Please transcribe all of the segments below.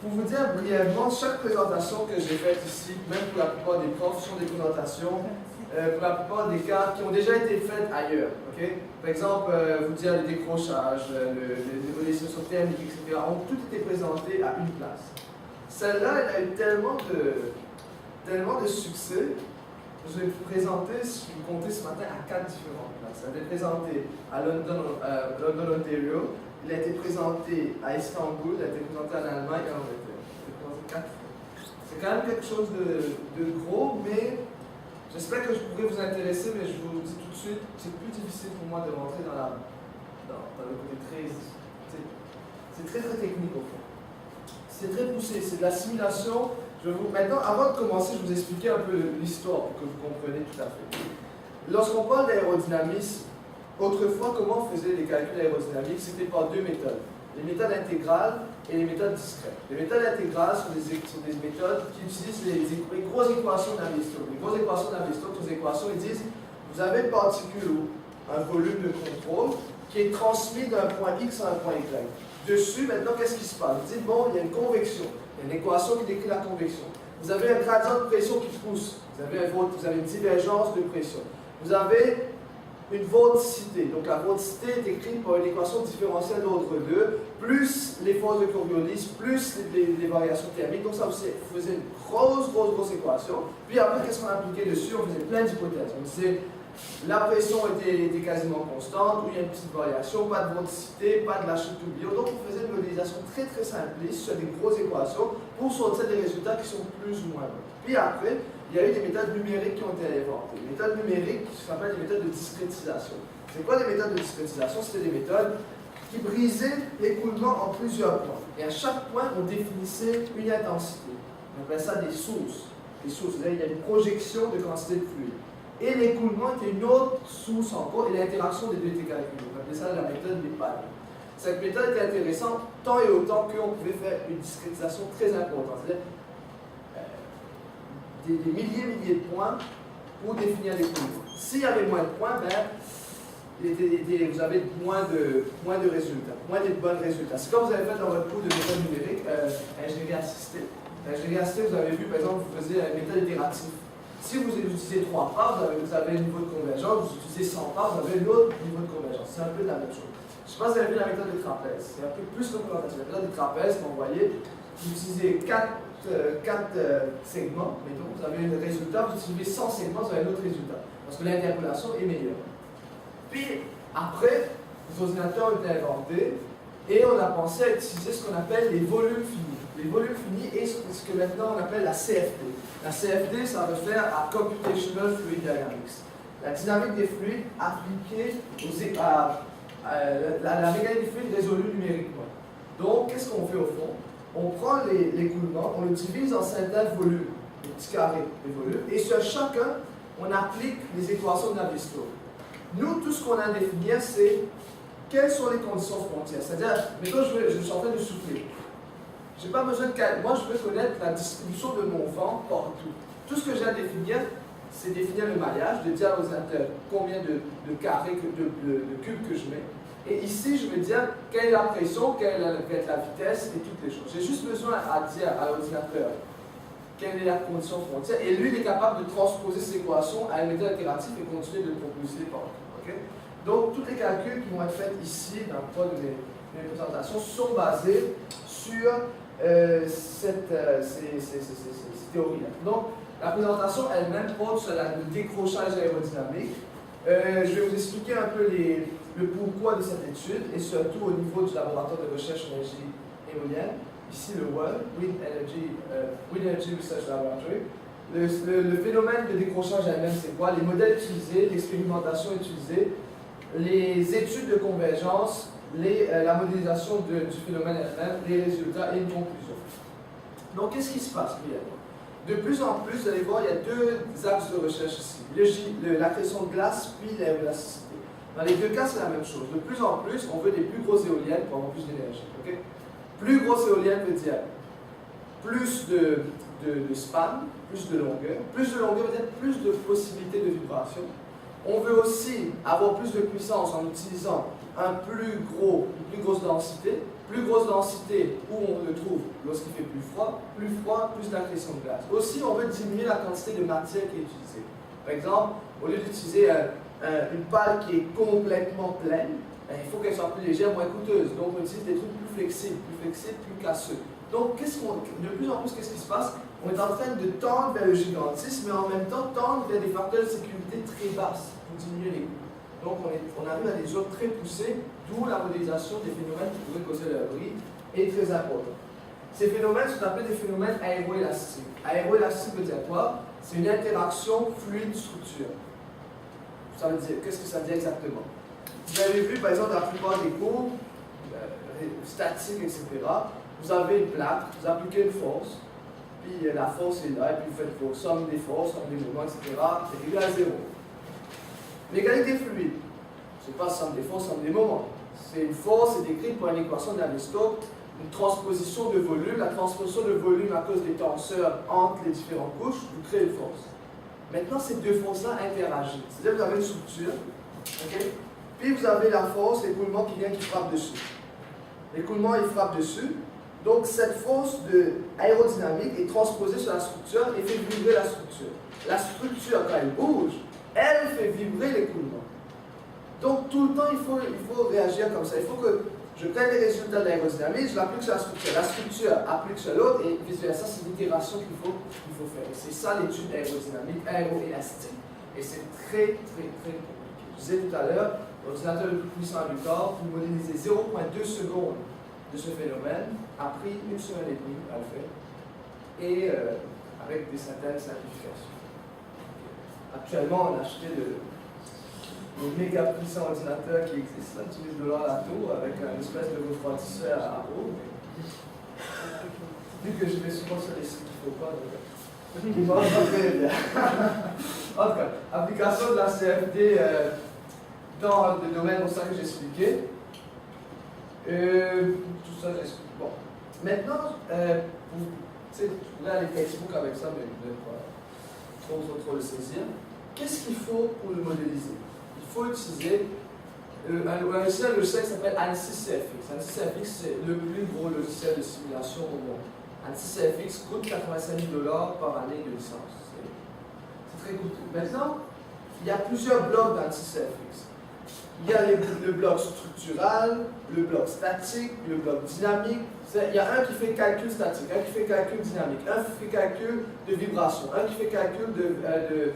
pour vous dire brièvement, chaque présentation que j'ai faite ici, même pour la plupart des profs, sont des présentations, pour la plupart des cas, qui ont déjà été faites ailleurs. Okay? Par exemple, vous dire le décrochage, l'évolution thermique, etc., ont tout été présentés à une place. Celle-là, elle a eu tellement de succès. Je vais vous présenter, si vous comptez ce matin, à 4 différentes places. Elle a été présentée à London, Ontario, il a été présenté à Istanbul, il a été présenté en Allemagne et en Angleterre. Il a été présenté 4 fois. C'est quand même quelque chose de gros, mais j'espère que je pourrais vous intéresser, mais je vous dis tout de suite, c'est plus difficile pour moi de rentrer dans le côté très... C'est très technique au fond. C'est très poussé, c'est de la simulation. Maintenant, avant de commencer, je vais vous expliquer un peu l'histoire pour que vous compreniez tout à fait. Lorsqu'on parle d'aérodynamisme, autrefois, comment on faisait les calculs aérodynamiques? C'était par deux méthodes. Les méthodes intégrales et les méthodes discrètes. Les méthodes intégrales sont des méthodes qui utilisent les grosses équations d'Navier-Stokes. Les grosses équations d'Navier-Stokes, les équations, ils disent, vous avez une particule ou un volume de contrôle qui est transmis d'un point X à un point Y. Dessus, maintenant, qu'est-ce qui se passe? Vous dites, bon, il y a une convection. Il y a une équation qui décrit la convection. Vous avez un gradient de pression qui pousse. Vous avez une divergence de pression. Vous avez une vorticité. Donc la vorticité est écrite par une équation différentielle d'ordre 2, plus les forces de Coriolis, plus les variations thermiques. Donc ça vous faisait une grosse équation. Puis après, qu'est-ce qu'on appliquait dessus? On faisait plein d'hypothèses. On disait, la pression était quasiment constante, où il y a une petite variation, pas de vorticité, pas de lâcher de bio. Donc on faisait une modélisation très simpliste sur des grosses équations pour sortir des résultats qui sont plus ou moins bons. Puis après, il y a eu des méthodes numériques qui ont été inventées. Les méthodes numériques qui s'appellent des méthodes de discrétisation. C'est quoi les méthodes de discrétisation? C'était des méthodes qui brisaient l'écoulement en plusieurs points. Et à chaque point, on définissait une intensité. On appelle ça des sources. Des sources, il y a une projection de quantité de fluide. Et l'écoulement était une autre source encore, et l'interaction des deux était calculée. On appelait ça la méthode des pannes. Cette méthode était intéressante tant et autant qu'on pouvait faire une discrétisation très importante. C'est-à-dire des milliers de points pour définir l'écoulement. S'il y avait moins de points, vous avez moins de résultats, moins de bons résultats. C'est comme vous avez fait dans votre cours de méthode numérique, ingénierie assistée. L'ingénierie assistée, vous avez vu, par exemple, vous faisiez la méthode itérative. Si vous utilisez 3 parts, vous avez un niveau de convergence, vous utilisez 100 parts, vous avez l'autre niveau de convergence. C'est un peu la même chose. Je ne sais pas si vous avez vu la méthode de trapèze. C'est un peu plus représentatif. La méthode de trapèze, quand vous voyez, vous utilisez 4 segments, mettons, vous avez un résultat, vous utilisez 100 segments, vous avez un autre résultat. Parce que l'interpolation est meilleure. Puis, après, les ordinateurs ont été inventés et on a pensé à utiliser ce qu'on appelle les volumes finis. Les volumes finis et ce que maintenant on appelle la CFD. La CFD, ça réfère à Computational Fluid Dynamics. La dynamique des fluides appliquée à la mécanique des fluides résolue numériquement. Donc, qu'est-ce qu'on fait au fond? On prend l'écoulement, on le divise en certains volumes, des petits carrés de volumes, et sur chacun, on applique les équations de Navier-Stokes. Nous, tout ce qu'on a à définir, c'est quelles sont les conditions frontières. C'est-à-dire, mettons, je suis en train de souffler. Je n'ai pas besoin de calculer. Moi, je veux connaître la distribution de mon vent partout. Tout ce que j'ai à définir, c'est définir le maillage, de dire aux ordinateurs combien de carrés, de cubes que je mets. Et ici, je vais dire quelle est la pression, quelle va être la vitesse et toutes les choses. J'ai juste besoin à dire à l'ordinateur quelle est la condition frontière. Et lui, il est capable de transposer cette équation à une méthode itérative et continuer de le propulser partout. Okay? Donc, tous les calculs qui vont être faits ici, dans le cadre de mes présentations, sont basés sur ces théories-là. Donc, la présentation elle-même porte sur le décrochage aérodynamique. Je vais vous expliquer un peu le pourquoi de cette étude et surtout au niveau du laboratoire de recherche énergie éolienne. Ici, le WERL, Wind Energy Research Laboratory. Le phénomène de décrochage elle-même, c'est quoi? Les modèles utilisés, l'expérimentation utilisée, les études de convergence, la modélisation du phénomène elle-même, les résultats et une conclusion. Donc, qu'est-ce qui se passe brièvement? De plus en plus, vous allez voir, il y a deux axes de recherche ici. La pression de glace, puis l'élasticité. Dans les deux cas, c'est la même chose. De plus en plus, on veut des plus grosses éoliennes pour avoir plus d'énergie. Okay? Plus grosse éolienne veut dire plus de span, plus de longueur. Plus de longueur veut dire plus de possibilités de vibration. On veut aussi avoir plus de puissance en utilisant une plus grosse densité. Plus grosse densité, où on le trouve? lorsqu'il fait plus froid, plus d'accrétion de glace. Aussi, on veut diminuer la quantité de matière qui est utilisée. Par exemple, au lieu d'utiliser une pale qui est complètement pleine, il faut qu'elle soit plus légère, moins coûteuse. Donc, on utilise des trucs plus flexibles, plus casseux. Donc, de plus en plus, qu'est-ce qui se passe? On est en train de tendre vers le gigantisme, mais en même temps tendre vers des facteurs de sécurité très basses pour diminuer les coûts. Donc, on arrive à des zones très poussées, d'où la modélisation des phénomènes qui pourraient causer leur bris est très importante. Ces phénomènes sont appelés des phénomènes aéroélastiques. Aéroélastique veut dire quoi? C'est une interaction fluide-structure. Ça veut dire, qu'est-ce que ça dit exactement? Vous avez vu, par exemple, dans la plupart des cours, statiques, etc., vous avez une plaque, vous appliquez une force, puis la force est là, et puis vous faites vos sommes des forces, sommes des mouvements, etc., c'est égal à 0. Mécanique des fluides, c'est pas somme des forces, somme des moments. C'est une force, c'est décrite par une équation de Navier-Stokes, une transposition de volume. La transposition de volume à cause des tenseurs entre les différentes couches, vous créez une force. Maintenant, ces deux forces-là interagissent. C'est-à-dire que vous avez une structure, okay? Puis vous avez la force, l'écoulement qui vient, qui frappe dessus. L'écoulement, il frappe dessus. Donc, cette force aérodynamique est transposée sur la structure et fait vibrer la structure. La structure, quand elle bouge, elle fait vibrer l'écoulement. Donc, tout le temps, il faut réagir comme ça. Il faut que je prenne les résultats de l'aérodynamique, je l'applique sur la structure. La structure applique sur l'autre et vice-versa, c'est l'itération qu'il faut faire. Et c'est ça l'étude aérodynamique, aéroélastique. Et c'est très, très, très compliqué. Je disais tout à l'heure, l'ordinateur le plus puissant à Luthor, pour modéliser 0,2 secondes de ce phénomène, a pris 1 semaine et demie à le faire, et avec des certaines simplifications. Actuellement, on a acheté le méga puissant ordinateur qui existe, là, 10 000 $ la tour, avec une espèce de refroidisseur à eau. Vu que je vais souvent sur les sites qu'il ne faut pas, il marche très bien. En tout cas, application de la CFD dans le domaine comme ça que j'ai expliqué. Tout ça, j'explique. Bon. Maintenant, je pourrais aller Facebook avec ça, mais je ne vais pas trop le saisir. Qu'est-ce qu'il faut pour le modéliser? Il faut utiliser un logiciel qui s'appelle ANSYS CFX. ANSYS CFX, c'est le plus gros logiciel de simulation au monde. ANSYS CFX coûte 85 000 $ par année de licence. C'est très coûteux. Maintenant, il y a plusieurs blocs d'ANSYS CFX. Il y a le bloc structural, le bloc statique, le bloc dynamique. Il y a un qui fait calcul statique, un qui fait calcul dynamique, un qui fait calcul de vibration, un qui fait calcul de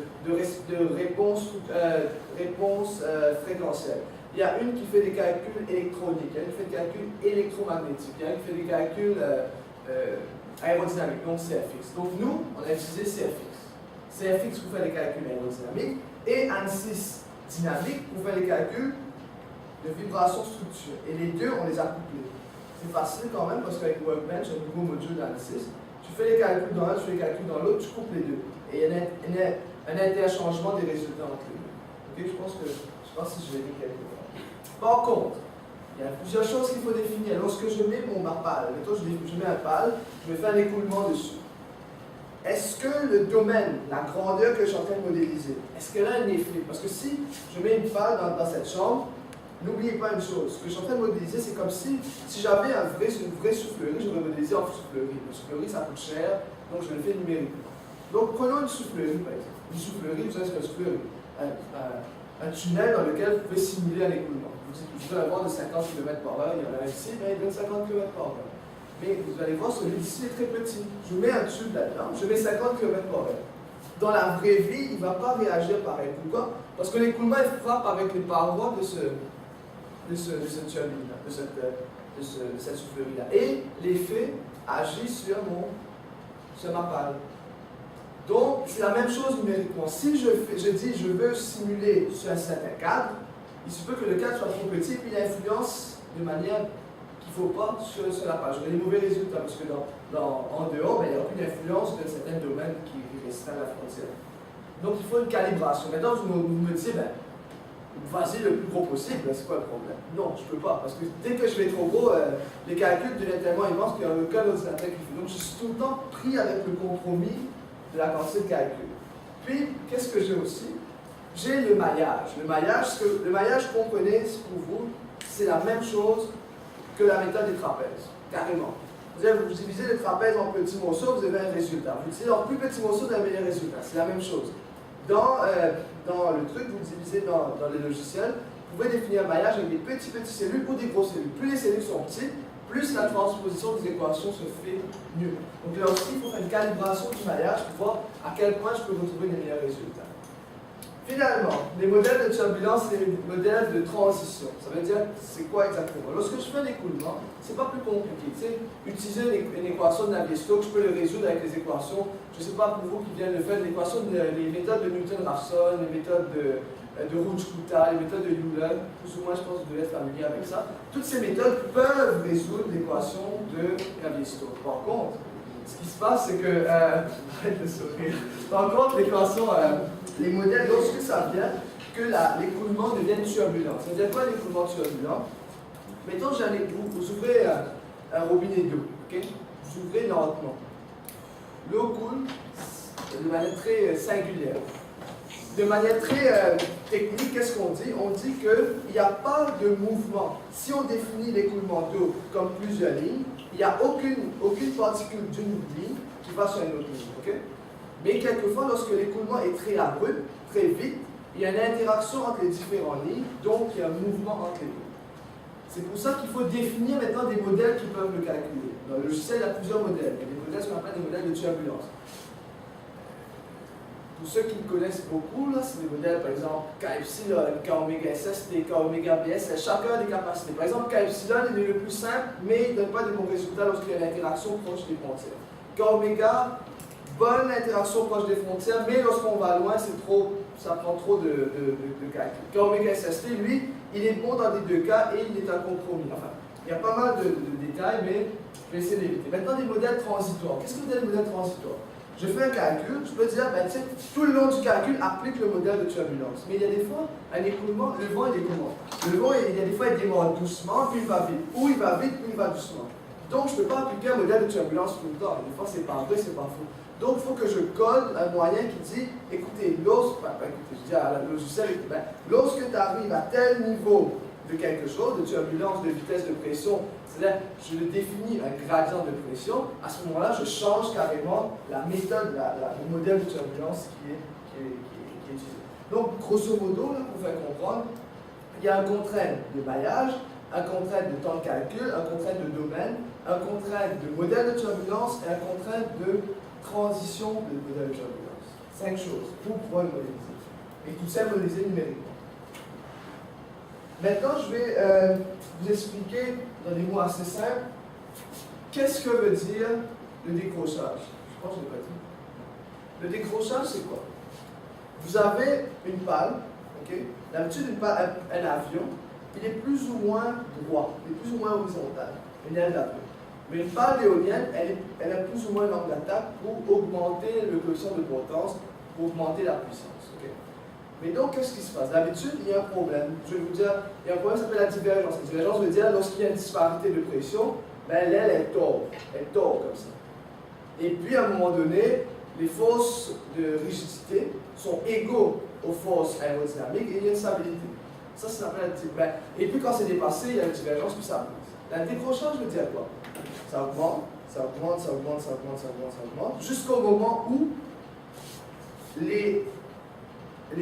réponse fréquentielle. Il y a une qui fait des calculs électroniques, il y a une qui fait des calculs électromagnétiques, il y a une qui fait des calculs aérodynamiques, donc CFX. Donc nous, on a utilisé CFX. CFX pour faire des calculs aérodynamiques et ANSYS dynamique pour faire les calculs de vibration structure. Et les deux, on les a couplés. C'est facile quand même parce qu'avec Workbench, un nouveau module d'ANSYS, tu fais les calculs dans l'un, tu fais les calculs dans l'autre, tu couples les deux. Et il y a un interchangement des résultats entre les deux. Okay? Je pense si je l'ai dit quelque part. Par contre, il y a plusieurs choses qu'il faut définir. Lorsque je mets ma pale, mettons je mets un pale, je vais faire un écoulement dessus. Est-ce que le domaine, la grandeur que je suis en train de modéliser, est-ce qu'elle a un effet? Parce que si je mets une pale dans cette chambre, n'oubliez pas une chose, ce que je suis en train de modéliser, c'est comme si j'avais une vraie soufflerie, je vais modéliser en soufflerie. Une soufflerie, ça coûte cher, donc je le fais numériquement. Donc prenons une soufflerie, par exemple. Une soufflerie, vous savez ce qu'est une soufflerie? Un tunnel dans lequel vous pouvez simuler un écoulement. Vous dites, je veux avoir de 50 km/h, il y en a ici, mais il donne 50 km/h. Mais vous allez voir, celui-ci est très petit. Je mets un tube là-dedans, je mets 50 km/h. Dans la vraie vie, il ne va pas réagir pareil. Pourquoi? Parce que l'écoulement frappe avec les parois de cette turbine-là, de cette soufflerie-là. Et l'effet agit sur ma pale. Donc, c'est la même chose numériquement. Si je dis je veux simuler sur un certain cadre, il se peut que le cadre soit trop petit et puis il influence de manière qu'il ne faut pas sur la page. J'aurai des mauvais résultats parce que en dehors, il n'y a aucune influence de certains domaines qui restreignent la frontière. Donc il faut une calibration. Maintenant, vous me dites, vas-y le plus gros possible, c'est quoi le problème? Non, je ne peux pas, parce que dès que je vais trop gros, les calculs deviennent tellement immenses qu'il n'y a aucun ordinateur qui fait. Donc je suis tout le temps pris avec le compromis de la quantité de calcul. Puis, qu'est-ce que j'ai aussi? J'ai le maillage. Le maillage, comprenez pour vous, c'est la même chose que la méthode des trapèzes, carrément. Vous divisez le trapèze en petits morceaux, vous avez un résultat. Vous divisez en plus petits morceaux, vous avez un résultat. C'est la même chose. Dans le truc, vous divisez dans les logiciels, vous pouvez définir un maillage avec des petites cellules ou des grosses cellules. Plus les cellules sont petites, plus la transposition des équations se fait mieux. Donc là aussi, il faut faire une calibration du maillage pour voir à quel point je peux retrouver les meilleurs résultats. Finalement, les modèles de turbulence et les modèles de transition. Ça veut dire, c'est quoi exactement? Lorsque je fais un écoulement, c'est pas plus compliqué. Tu sais, utiliser une équation de Navier-Stokes, je peux le résoudre avec les équations. Je ne sais pas pour vous qui viennent de faire l'équation, les méthodes de Newton-Raphson, les méthodes de Rouch-Kuta, les méthodes de Euler, plus ou moins je pense que vous devez être familier avec ça. Toutes ces méthodes peuvent résoudre l'équation de Navier-Stokes. Par contre, ce qui se passe, c'est que, arrête de sourire. Par contre, l'équation, les modèles, lorsque ça vient, que l'écoulement devienne turbulent. Ça veut dire quoi l'écoulement turbulent? Mettons, vous ouvrez un robinet d'eau, ok? Vous ouvrez lentement. L'eau coule de manière très singulière. De manière très technique, qu'est-ce qu'on dit? On dit qu'il n'y a pas de mouvement. Si on définit l'écoulement d'eau comme plusieurs lignes, il n'y a aucune particule d'une ligne qui va sur une autre ligne. Okay? Mais quelquefois, lorsque l'écoulement est très abrupt, très vite, il y a une interaction entre les différentes lignes, donc il y a un mouvement entre les lignes. C'est pour ça qu'il faut définir maintenant des modèles qui peuvent le calculer. Dans le logiciel, il y a plusieurs modèles. Il y a des modèles qu'on appelle des modèles de turbulence. Pour ceux qui le connaissent beaucoup, c'est des modèles, par exemple, K epsilon, K oméga SST, K oméga BS, chacun a des capacités. Par exemple, K epsilon est le plus simple, mais il ne donne pas de bons résultats lorsqu'il y a une interaction proche des frontières. K oméga, bonne interaction proche des frontières, mais lorsqu'on va loin, ça prend trop de calcul. K oméga SST, lui, il est bon dans les deux cas et il est un compromis. Enfin, il y a pas mal de détails, mais je vais essayer d'éviter. Maintenant, des modèles transitoires. Qu'est-ce que vous avez des modèles transitoires? Je fais un calcul, je peux dire, tout le long du calcul, applique le modèle de turbulence. Mais il y a des fois, un écoulement, le vent, il est comment? Le vent, il y a des fois, il démarre doucement, puis il va vite. Ou il va vite, puis il va doucement. Donc, je ne peux pas appliquer un modèle de turbulence tout le temps. Des fois, c'est pas vrai, c'est pas faux. Donc, il faut que je code un moyen qui dit, écoutez, lorsque tu arrives à tel niveau de quelque chose, de turbulence, de vitesse, de pression, c'est-à-dire, je le définis un gradient de pression, à ce moment-là, je change carrément la méthode, le modèle de turbulence qui est utilisé. Donc, grosso modo, là, pour faire comprendre, il y a un contrainte de maillage, un contrainte de temps de calcul, un contrainte de domaine, un contrainte de modèle de turbulence et un contrainte de transition de modèle de turbulence. 5 choses pour pouvoir le modéliser. Et tout ça modélisé numériquement. Maintenant, je vais vous expliquer dans des mots assez simples qu'est-ce que veut dire le décrochage. Je pense que je ne l'ai pas dit. Le décrochage, c'est quoi? Vous avez une pale, ok? D'habitude, un avion, il est plus ou moins droit, il est plus ou moins horizontal, une aile d'avion. Mais une pale éolienne, elle a plus ou moins un angle d'attaque pour augmenter le coefficient de potence, pour augmenter la puissance. Okay? Mais donc, qu'est-ce qui se passe? D'habitude, il y a un problème. Je vais vous dire, il y a un problème qui s'appelle la divergence. La divergence veut dire, lorsqu'il y a une disparité de pression, l'aile, elle tord comme ça. Et puis, à un moment donné, les forces de rigidité sont égaux aux forces aérodynamiques et il y a une stabilité. Ça s'appelle la divergence. Et puis, quand c'est dépassé, il y a une divergence, puis ça brise. La décrochage veut dire quoi? Ça augmente, ça augmente, ça augmente, ça augmente, ça augmente, ça augmente, jusqu'au moment où les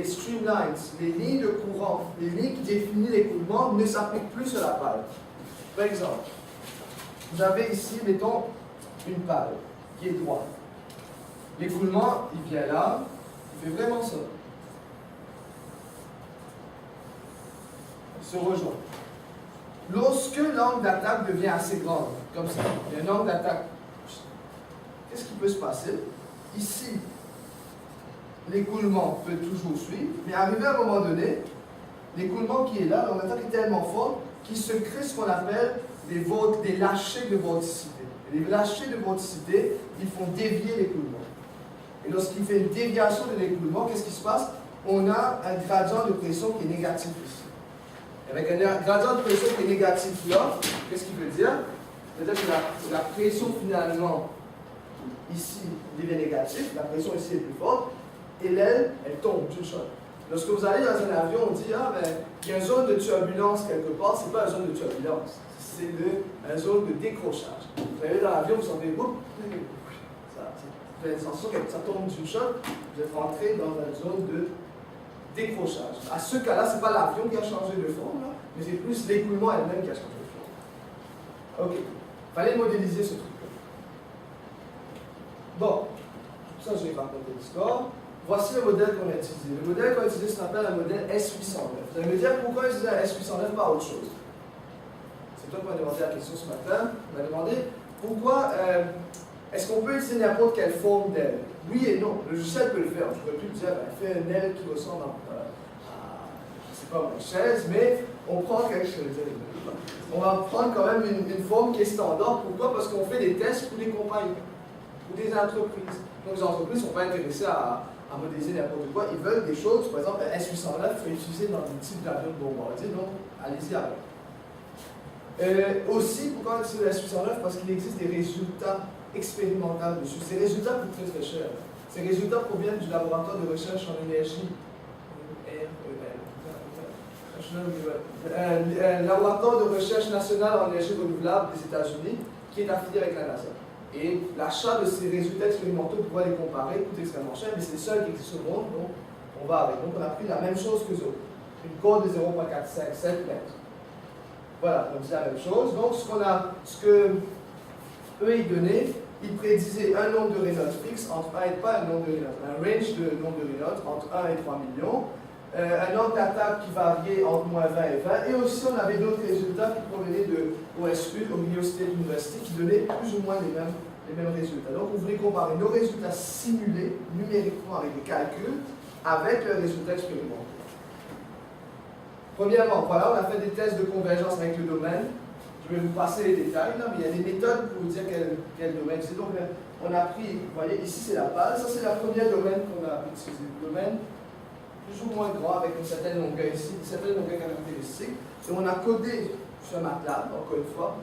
streamlines, les lignes de courant, les lignes qui définissent l'écoulement ne s'appliquent plus sur la pale. Par exemple, vous avez ici, mettons, une pale qui est droite. L'écoulement, il vient là, il fait vraiment ça. Il se rejoint. Lorsque l'angle d'attaque devient assez grand, comme ça, il y a un angle d'attaque, qu'est-ce qui peut se passer? Ici, l'écoulement peut toujours suivre, mais arrivé à un moment donné, l'écoulement qui est là, l'angle d'attaque est tellement fort qu'il se crée ce qu'on appelle des lâchers de vorticité. Et les lâchers de vorticité, ils font dévier l'écoulement. Et lorsqu'il fait une déviation de l'écoulement, qu'est-ce qui se passe? On a un gradient de pression qui est négatif ici. Avec un gradient de pression qui est négatif là, qu'est-ce qu'il veut dire? C'est-à-dire que la pression finalement, ici, devient négative, la pression ici est plus forte, et l'aile, elle tombe d'une shot. Lorsque vous allez dans un avion, on dit, ah ben, il y a une zone de turbulence quelque part, c'est pas une zone de turbulence. c'est la zone de décrochage. Vous allez dans l'avion, vous sentez, ça fait une sensation que ça tombe d'une shot, vous êtes rentré dans une zone de décrochage. À ce cas-là, ce n'est pas l'avion qui a changé de forme, là, mais c'est plus l'écoulement elle-même qui a changé de forme. Ok, il fallait modéliser ce truc-là. Bon, tout ça, j'ai raconté l'histoire. Voici le modèle qu'on a utilisé. Le modèle qu'on a utilisé s'appelle un modèle S809. Vous allez me dire pourquoi utiliser un S809 par autre chose. C'est toi qui m'as demandé la question ce matin. On m'a demandé pourquoi est-ce qu'on peut utiliser n'importe quelle forme d'aile. Oui et non. Le logiciel peut le faire. Je pourrais plus dire, fais une aile qui ressemble à je sais pas, une chaise, mais on prend quelque chose. On va prendre quand même une forme qui est standard. Pourquoi? Parce qu'on fait des tests pour des compagnies, pour des entreprises. Donc les entreprises ne sont pas intéressées à modéliser n'importe quoi. Ils veulent des choses, par exemple, un S809 faut utiliser dans des types d'avions de bombardier, donc allez-y avec. Aussi, pourquoi utiliser le S809? Parce qu'il existe des résultats expérimentaux dessus. Ces résultats coûtent très très cher. Ces résultats proviennent du laboratoire de recherche en énergie. Laboratoire de recherche nationale en énergie renouvelable des États-Unis, qui est affilié avec la NASA. Et l'achat de ces résultats expérimentaux pour pouvoir les comparer coûte extrêmement cher, mais c'est le seul qui existe au monde, donc on va avec. Donc on a pris la même chose que eux. Une corde de 0,457 mètres. Voilà, donc c'est la même chose. Donc ce que eux ils donnaient, ils prédisaient un nombre de Reynolds fixe entre 1 et pas un nombre de Reynolds, un range de nombre de Reynolds entre 1 et 3 millions. Un nombre d'attaques qui variait entre moins 20 et 20, et aussi on avait d'autres résultats qui provenaient de OSU, Ohio State University, qui donnaient plus ou moins les mêmes résultats. Donc on voulait comparer nos résultats simulés, numériquement avec des calculs, avec leurs résultats expérimentaux. Premièrement, voilà, on a fait des tests de convergence avec le domaine. Je vais vous passer les détails, là, mais il y a des méthodes pour vous dire quel domaine c'est. Donc on a pris, vous voyez, ici c'est la base, ça c'est le premier domaine qu'on a utilisé, le domaine plus ou moins grand, avec une certaine longueur ici, une certaine longueur caractéristique. Et on a codé sur MATLAB, encore une fois,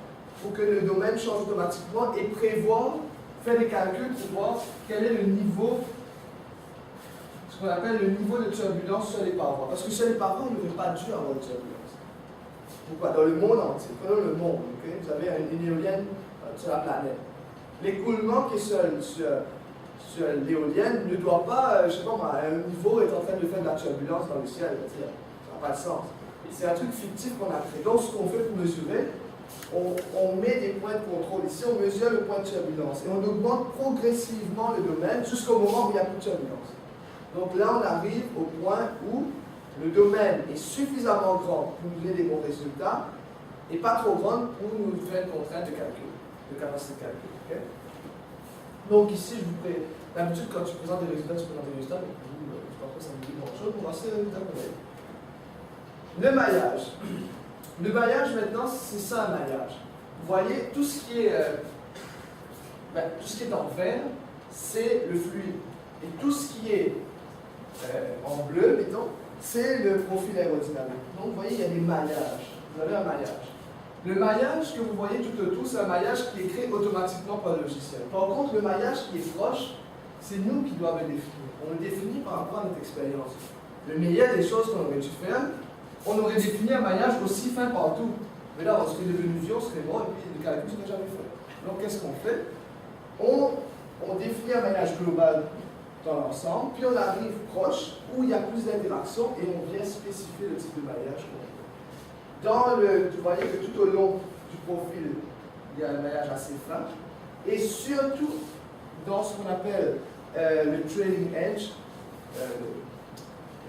pour que le domaine change automatiquement et prévoir, faire des calculs pour voir quel est le niveau, ce qu'on appelle le niveau de turbulence sur les parois. Parce que sur les parois, il n'y aurait pas dû avoir de turbulence. Pourquoi? Dans le monde entier, prenons le monde, okay? Vous avez une éolienne sur la planète. L'écoulement qui est sur l'éolienne ne doit pas, je sais pas moi, à un niveau est en train de faire de la turbulence dans le ciel, ça n'a pas de sens. C'est un truc fictif qu'on a créé. Donc ce qu'on fait pour mesurer, on met des points de contrôle. Ici, on mesure le point de turbulence et on augmente progressivement le domaine jusqu'au moment où il n'y a plus de turbulence. Donc là, on arrive au point où le domaine est suffisamment grand pour nous donner des bons résultats et pas trop grand pour nous faire une contrainte de calcul, de capacité de calcul. Okay? Donc ici, je vous prépare. D'habitude, quand tu présentes des résultats, tu présentes des résultats, mais vous, je ne sais pas pourquoi ça me dit grand-chose, on va voir ces résultats qu'on a. Le maillage. Le maillage, maintenant, c'est ça un maillage. Vous voyez, tout ce qui est en vert, c'est le fluide. Et tout ce qui est en bleu, mettons, c'est le profil aérodynamique. Donc, vous voyez, il y a des maillages. Vous avez un maillage. Le maillage que vous voyez tout autour, c'est un maillage qui est créé automatiquement par le logiciel. Par contre, le maillage qui est proche, c'est nous qui devons le définir. On le définit par rapport à notre expérience. Le meilleur des choses qu'on aurait dû faire, on aurait défini un maillage aussi fin partout. Mais là, on serait devenu vieux, on serait mort, et puis le calcul ne serait jamais fait. Donc, qu'est-ce qu'on fait? On définit un maillage global dans l'ensemble, puis on arrive proche, où il y a plus d'interactions, et on vient spécifier le type de maillage qu'on veut. Vous voyez que tout au long du profil, il y a un maillage assez fin, et surtout dans ce qu'on appelle le trailing edge,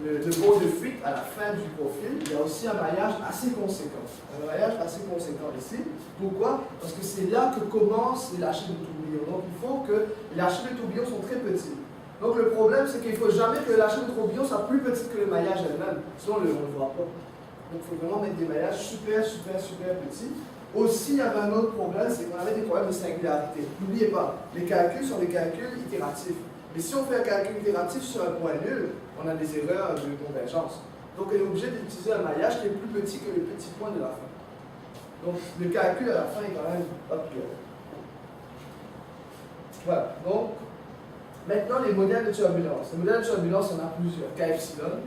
le bord de fuite à la fin du profil, il y a aussi un maillage assez conséquent. Un maillage assez conséquent ici. Pourquoi? Parce que c'est là que commencent les lâchers de tourbillons. Donc il faut que les lâchers de tourbillons sont très petits. Donc le problème, c'est qu'il ne faut jamais que le lâcher de tourbillon soit plus petit que le maillage elle-même. Sinon, on ne le voit pas. Donc il faut vraiment mettre des maillages super petits. Aussi, il y avait un autre problème, c'est qu'on avait des problèmes de singularité. N'oubliez pas, les calculs sont des calculs itératifs. Mais si on fait un calcul itératif sur un point nul, on a des erreurs de convergence. Donc on est obligé d'utiliser un maillage qui est plus petit que le petit point de la fin. Donc le calcul à la fin est quand même pas pire. Voilà, donc maintenant les modèles de turbulence. Les modèles de turbulence, il y en a plusieurs. K epsilon,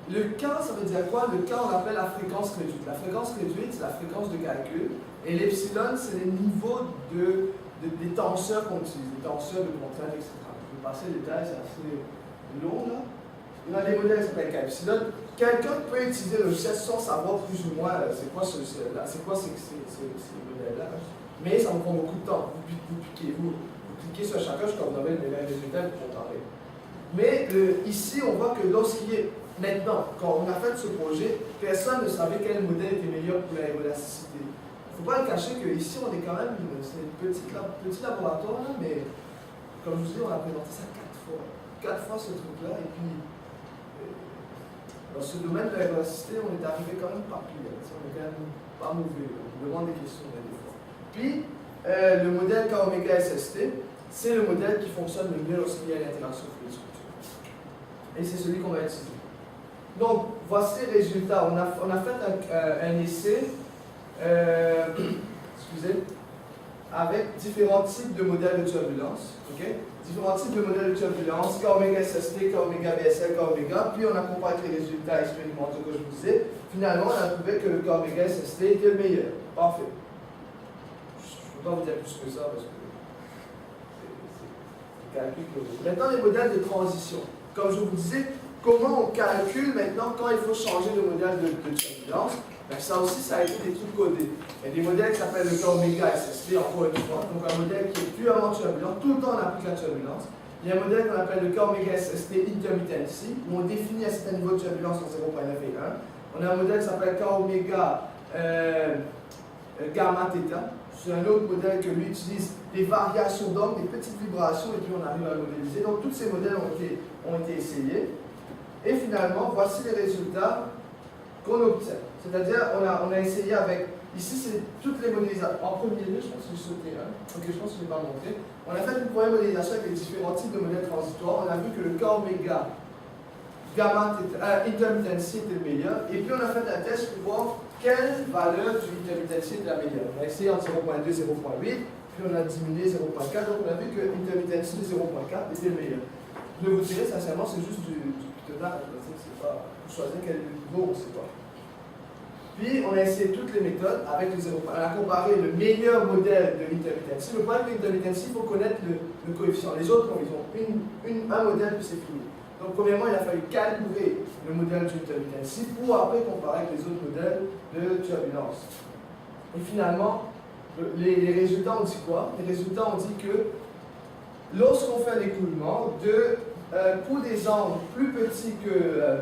Le K, ça veut dire quoi? Le K, on l'appelle la fréquence réduite. La fréquence réduite, c'est la fréquence de calcul. Et l'epsilon, c'est les niveaux des tenseurs qu'on utilise, des tenseurs de contrainte, etc. Je vais passer les détails, c'est assez long là. On a des modèles qui s'appellent K epsilon. Quelqu'un peut utiliser le logiciel sans savoir plus ou moins c'est quoi ces modèles-là. Mais ça vous prend beaucoup de temps. Vous cliquez sur chacun jusqu'à vous avez les mêmes résultats pour comparer. Mais ici, on voit que lorsqu'il est maintenant, quand on a fait ce projet, personne ne savait quel modèle était meilleur pour l'aéroélasticité. Il ne faut pas le cacher qu'ici, on est quand même c'est un petit laboratoire, là, mais comme je vous dis, on a présenté ça 4 fois. 4 fois ce truc-là, et puis dans ce domaine de l'aéroélasticité, on est arrivé quand même pas pire. On est quand même pas mauvais. On demande des questions des fois. Puis, le modèle K-Oméga SST, c'est le modèle qui fonctionne le mieux lorsqu'il y a une interaction fluide-structure. Et c'est celui qu'on va utiliser. Donc, voici les résultats. On a fait un essai, excusez, avec différents types de modèles de turbulence. Okay? Différents types de modèles de turbulence, K-Oméga SST, K-Oméga BSL, K-Oméga. Puis on a comparé les résultats expérimentaux que je vous disais. Finalement, on a trouvé que le K-Oméga SST était le meilleur. Parfait. Je ne peux pas vous dire plus que ça parce que c'est calcul que vous. Maintenant, les modèles de transition. Comme je vous disais, comment on calcule maintenant quand il faut changer de modèle de turbulence? Ben, ça aussi, ça a été des trucs codés. Il y a des modèles qui s'appellent le K-Oméga SST, encore une fois, donc un modèle qui est purement turbulent, tout le temps on applique la turbulence. Il y a un modèle qu'on appelle le K-Oméga SST Intermittency, où on définit un certain niveau de turbulence entre 0.9 et 1. On a un modèle qui s'appelle K-Oméga Gamma Theta. C'est un autre modèle que lui utilise des variations d'ondes, des petites vibrations, et puis on arrive à le modéliser. Donc tous ces modèles ont été essayés. Et finalement, voici les résultats qu'on obtient. C'est-à-dire, on a essayé avec, ici c'est toutes les modélisations. En premier lieu, je pense que j'ai sauté un. Ok, je pense que je ne vais pas montrer. On a fait une première modélisation avec les différents types de modèles transitoires. On a vu que le K-Oméga Gamma Intermittency était le meilleur. Et puis on a fait un test pour voir quelle valeur du intermittency était la meilleure. On a essayé entre 0.2 et 0.8, puis on a diminué 0.4. Donc on a vu que intermittency de 0.4 était le meilleur. Je vais vous dire, sincèrement, c'est juste du pitonnage. C'est pas pour choisir quel niveau, on ne sait pas. Puis, on a essayé toutes les méthodes avec le 0.1. On a comparé le meilleur modèle de l'intermittency. Le problème de l'intermittency, il faut connaître le coefficient. Les autres, ils ont un modèle, puis c'est fini. Donc, premièrement, il a fallu calibrer le modèle de l'intermittency pour après comparer avec les autres modèles de turbulence. Et finalement, les résultats ont dit quoi? Les résultats ont dit que lorsqu'on fait un écoulement pour des angles plus petits que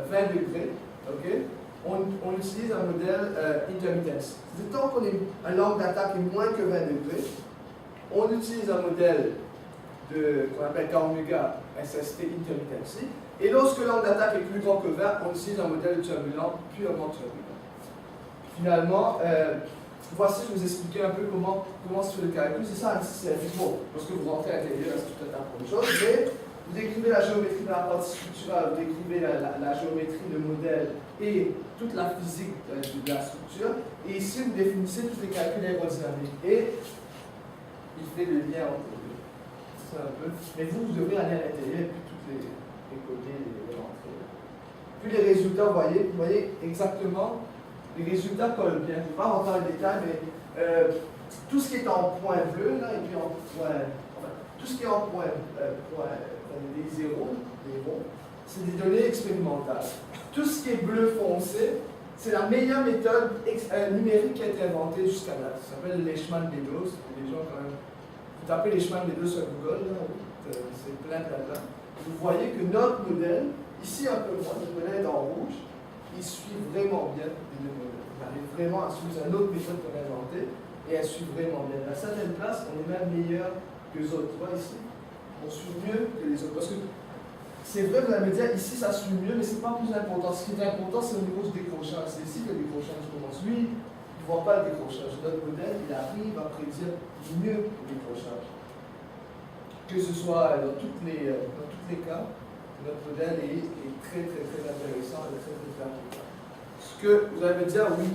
20 degrés, okay, on utilise un modèle intermittency. Tant qu'on est un angle d'attaque est moins que 20 degrés, on utilise un modèle qu'on appelle K-Oméga SST intermittency. Et lorsque l'angle d'attaque est plus grand que 20, on utilise un modèle turbulent, purement turbulent. Finalement, voici, je vous expliquais un peu comment se fait le calcul. C'est ça, c'est bon. Lorsque vous rentrez à l'intérieur, c'est tout à fait autre chose. Mais vous décrivez la géométrie de la partie structurale, vous décrivez la géométrie, le modèle et toute la physique de la structure. Et ici, vous définissez tous les calculs aérodynamiques. Et il fait le lien entre les deux. C'est un peu. Mais vous devrez aller à l'intérieur et puis toutes les coder, les rentrer. Puis les résultats, vous voyez exactement, les résultats collent bien. Je ne vais pas rentrer dans les détails, mais tout ce qui est en point bleu, là, et puis en point. Enfin, tout ce qui est en point. Des zéros, des ronds, c'est des données expérimentales. Tout ce qui est bleu foncé, c'est la meilleure méthode numérique qui a été inventée jusqu'à date. Ça s'appelle Leishman-Meadows. Les gens, quand même, vous tapez Leishman-Meadows sur Google, c'est plein de data. Vous voyez que notre modèle, ici un peu moins, notre modèle est en rouge, il suit vraiment bien les deux modèles. Il arrive vraiment à suivre une autre méthode qu'on a inventée et elle suit vraiment bien. À certaines places, on est même meilleur que les autres. Tu vois ici? On suit mieux que les autres. Parce que c'est vrai, vous allez me dire, ici ça suit mieux, mais ce n'est pas plus important. Ce qui est important, c'est au niveau du décrochage. C'est ici que le décrochage commence. Lui, il ne voit pas le décrochage. Notre modèle, il arrive à prédire mieux le décrochage. Que ce soit dans tous les cas, notre modèle est très intéressant et très important. Ce que vous allez me dire, oui,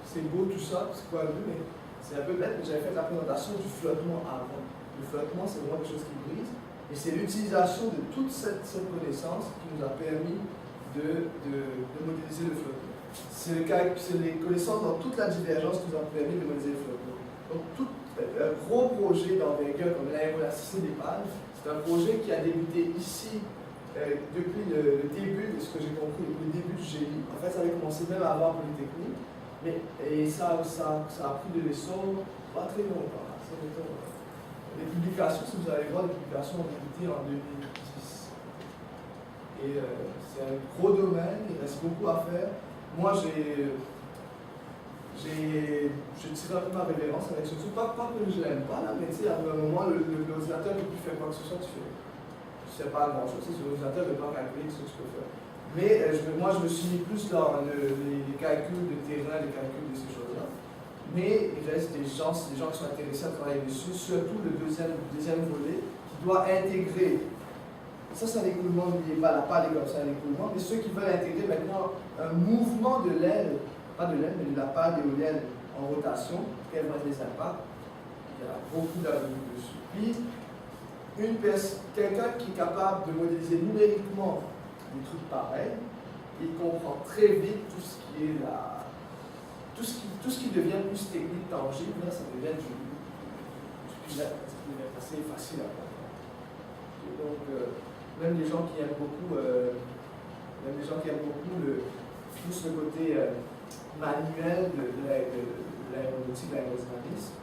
c'est beau tout ça, c'est quoi vu, mais c'est un peu bête, mais j'avais fait la présentation du flottement avant. Le flottement, c'est vraiment quelque chose qui brise. Et c'est l'utilisation de toute cette connaissance qui nous a permis de modéliser le flottement. C'est les connaissances dans toute la divergence qui nous ont permis de modéliser le flottement. Donc, tout un gros projet d'envergure comme l'aéroélasticité des pannes, c'est un projet qui a débuté ici depuis le début de ce que j'ai compris, depuis le début du génie. En fait, ça avait commencé même avant Polytechnique, et ça a pris de l'essor pas très longtemps. Les publications, si vous allez voir, les publications ont débuté en 2010. Et c'est un gros domaine, il reste beaucoup à faire. Moi, je tire un peu ma révérence avec ce truc, pas que je l'aime pas, là, mais tu sais, à un moment, l'ordinateur ne peut plus faire quoi que ce soit, tu sais pas grand chose, l'ordinateur ne peut pas calculer ce que tu peux faire. Mais moi, je me suis mis plus dans les calculs de terrain, les calculs de ces choses-là. Mais il reste des gens qui sont intéressés à travailler dessus, surtout le deuxième volet, qui doit intégrer. Ça, c'est un écoulement, n'oubliez pas, la pale est comme ça, un écoulement, mais ceux qui veulent intégrer maintenant un mouvement de l'aile, pas de l'aile, mais de la pale éolienne en rotation, quels vont être les impacts, il y a beaucoup d'avis dessus. Puis, quelqu'un qui est capable de modéliser numériquement des trucs pareils, il comprend très vite tout ce qui est tout ce qui devient plus technique, tangible, là, ça devient du assez facile à comprendre. Donc, même les gens qui aiment beaucoup, plus le côté manuel de l'aéronautique, de l'aérodynamisme,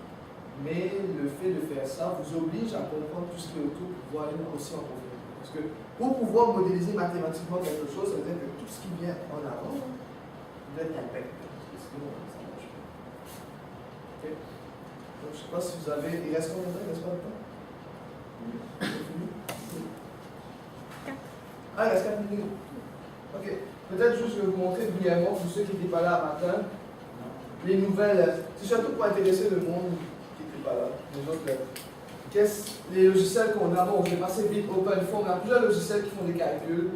mais le fait de faire ça vous oblige à comprendre tout ce qui est autour pour pouvoir aller aussi en profondeur. Parce que pour pouvoir modéliser mathématiquement quelque chose, ça veut dire que tout ce qui vient en avant doit être impact. Sinon, ça ne marche pas. Okay. Donc, je ne sais pas si vous avez. Il reste combien de temps? Il reste pas de temps? Ah, il reste 4 minutes. Ok. Peut-être juste je vais vous montrer brièvement, pour ceux qui n'étaient pas là matin, les nouvelles. C'est surtout pour intéresser le monde qui n'était pas là. Les autres, les logiciels qu'on a, bon, je vais passer vite, OpenFOAM, on a plusieurs logiciels qui font des calculs.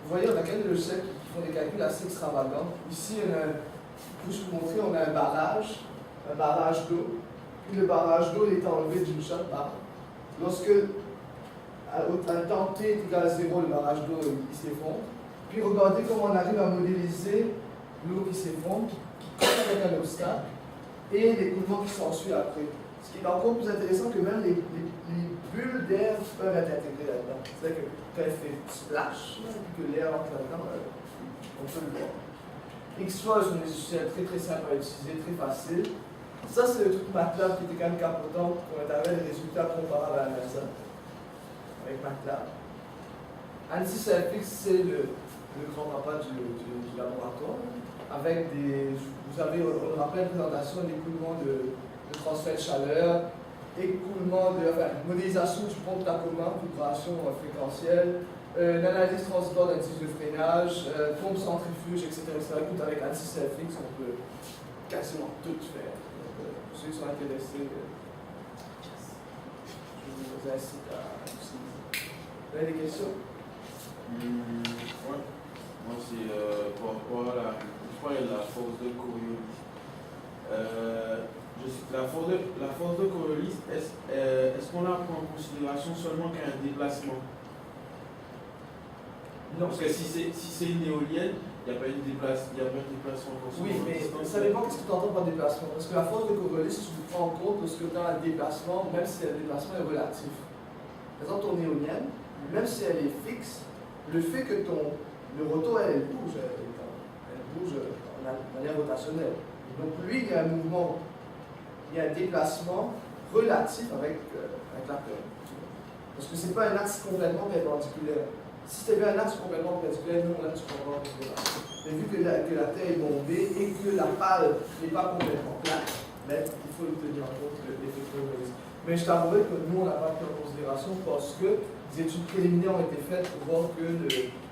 Vous voyez, on a quelques logiciels qui font des calculs assez extravagants. Ici, pour vous montrer, on a un barrage d'eau. Puis le barrage d'eau est enlevé d'une shot par. Lorsque, à un temps t est égal à 0, le barrage d'eau s'effondre. Puis regardez comment on arrive à modéliser l'eau qui s'effondre, qui colle avec un obstacle, et l'écoulement qui s'ensuit après. Ce qui est encore plus intéressant que même les bulles d'air peuvent être intégrées là-dedans. C'est-à-dire que quand elle fait splash, et que l'air entre là-dedans, on peut le voir. Xflow sont des logiciels très très simples à utiliser, très faciles. Ça, c'est le truc MATLAB qui était quand même capotant pour établir des résultats comparables à la NASA avec MATLAB. ANSYS FX, c'est le grand papa du laboratoire. Avec vous avez, on rappelle, une présentation d'écoulement de transfert de chaleur, modélisation du pont de Tacoma, vibration fréquentielle, une analyse transitoire d'indice de freinage, pompe centrifuge, etc. Écoute, avec ANSYS FX, on peut quasiment tout faire. Donc, pour ceux qui sont intéressés, je vous incite à utiliser. Vous avez des questions? Ouais. Moi, c'est par rapport à la force de Coriolis. La force de Coriolis, est-ce qu'on la prend en considération seulement qu'un déplacement? Non, parce que si c'est une éolienne, il n'y a pas de déplacement. Oui, mais ça dépend de ce que tu entends par déplacement. Parce que la force de Coriolis, tu le prends en compte lorsque tu as un déplacement, même si le déplacement est relatif. Par exemple, ton éolienne, même si elle est fixe, le fait que le rotor, elle bouge de manière rotationnelle. Donc lui, il y a un mouvement, il y a un déplacement relatif avec la Terre. Parce que ce n'est pas un axe complètement perpendiculaire. Si c'était un axe complètement perpendiculaire, nous, là, tu comprends complètement. Mais vu que la Terre est bombée et que la pale n'est pas complètement plate, ben, il faut le tenir en compte l'effet Coriolis. Mais je t'avouerai que nous, on n'a pas pris en considération parce que des études préliminaires ont été faites pour voir que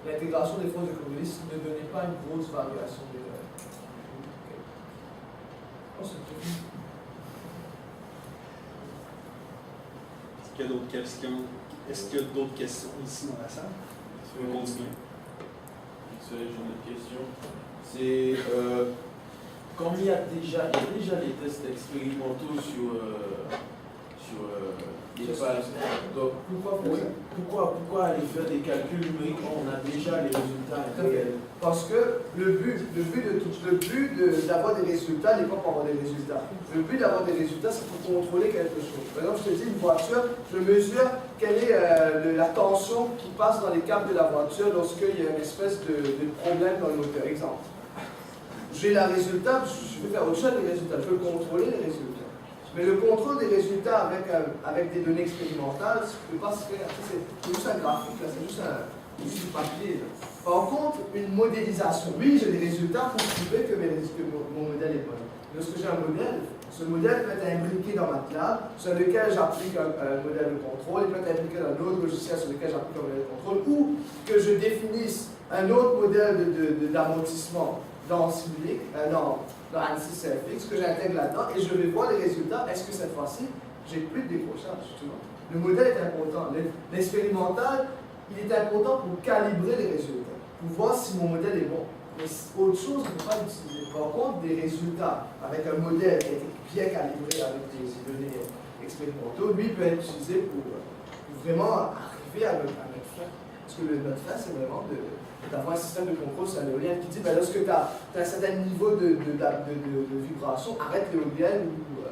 l'intégration des forces de Coriolis ne donnait pas une grosse variation des règles. Est-ce qu'il y a d'autres questions? Est-ce qu'il y a d'autres questions ici dans la salle? On va continuer. J'ai une autre question. C'est comme il y a déjà les tests expérimentaux sur sur les pages. Donc, pourquoi aller faire des calculs numériques quand on a déjà les résultats réels? Parce que le but d'avoir des résultats n'est pas pour avoir des résultats. Le but d'avoir des résultats, c'est pour contrôler quelque chose. Par exemple, je te dis une voiture, je mesure quelle est la tension qui passe dans les câbles de la voiture lorsqu'il y a une espèce de problème dans le moteur. Exemple. J'ai le résultat, je veux faire autre chose des résultats, je veux contrôler les résultats. Mais le contrôle des résultats avec des données expérimentales, ça ne peut pas se faire. C'est juste un graphique, c'est juste du papier. Là. Par contre, une modélisation, oui, j'ai des résultats pour prouver que mon modèle est bon. Lorsque j'ai un modèle, ce modèle peut être imbriqué dans ma cloud, sur lequel j'applique un modèle de contrôle, il peut être imbriqué dans un autre logiciel sur lequel j'applique un modèle de contrôle, ou que je définisse un autre modèle d'amortissement dans Simulink, dans ANSYS CFX, que j'intègre là-dedans, et je vais voir les résultats. Est-ce que cette fois-ci, j'ai plus de décrochage, tu vois? Le modèle est important. L'expérimental, il est important pour calibrer les résultats, pour voir si mon modèle est bon. Mais autre chose, on ne peut pas l'utiliser. Par contre, des résultats avec un modèle qui a été bien calibré avec des données expérimentaux, lui peut être utilisé pour vraiment arriver à notre fin. Parce que notre fin, c'est vraiment d'avoir un système de contrôle sur l'éolienne qui dit ben, lorsque tu as un certain niveau de vibration, arrête l'éolienne ou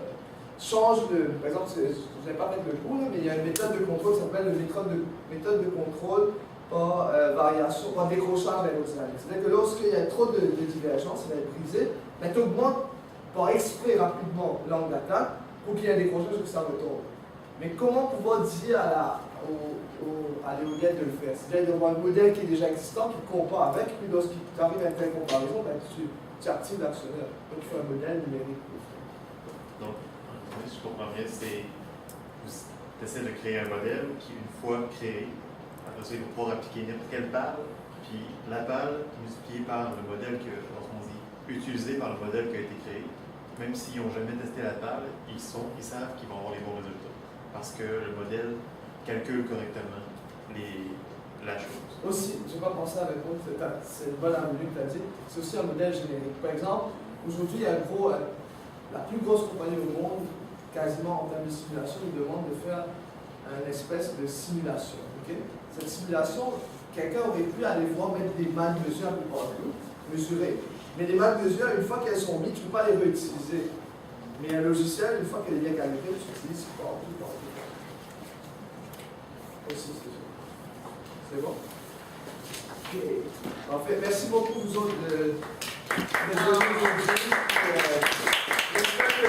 change de. Par exemple, je n'ai pas fait le coup, mais il y a une méthode de contrôle qui s'appelle une méthode de contrôle par variation, par décrochage aérodynamique. C'est-à-dire que lorsqu'il y a trop de divergence, il va être brisé, mais tu augmentes par exprès rapidement l'angle d'attaque pour qu'il y ait un décrochage que ça retombe. Mais comment pouvoir dire à l'éolienne de le faire? C'est-à-dire d'avoir un modèle qui est déjà existant, qui compare avec, puis lorsqu'il arrive à une telle comparaison, ben, tu actives l'actionneur. Donc tu fais un modèle numérique pour le faire. Donc, si je comprends bien, c'est tu essaies de créer un modèle qui, une fois créé, après ça, il va pouvoir appliquer n'importe quelle balle, puis la balle multipliée par le modèle que, lorsqu'on dit utilisé par le modèle qui a été créé, même s'ils n'ont jamais testé la balle, ils savent qu'ils vont avoir les bons résultats. Parce que le modèle calcule correctement la chose. Aussi, je n'ai pas pensé à répondre, c'est une bonne argument que tu as dit, c'est aussi un modèle générique. Par exemple, aujourd'hui, il y a la plus grosse compagnie au monde, quasiment en termes de simulation, il demande de faire une espèce de simulation. Okay? Cette simulation, quelqu'un aurait pu aller voir mettre des mains de mesure un peu partout, mesurer, mais les mains de mesure, une fois qu'elles sont mises, tu ne peux pas les réutiliser. Mais un logiciel, une fois qu'elle est bien calibrée, tu l'utilises partout. Aussi, c'est bon? Ok. En fait, merci beaucoup vous autres d'être venus aujourd'hui. J'espère que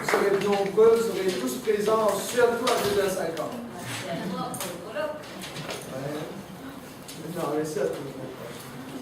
vous serez nombreux, vous serez tous présents, surtout à 2h50. Merci à toi pour le colloque. Non, merci à tous.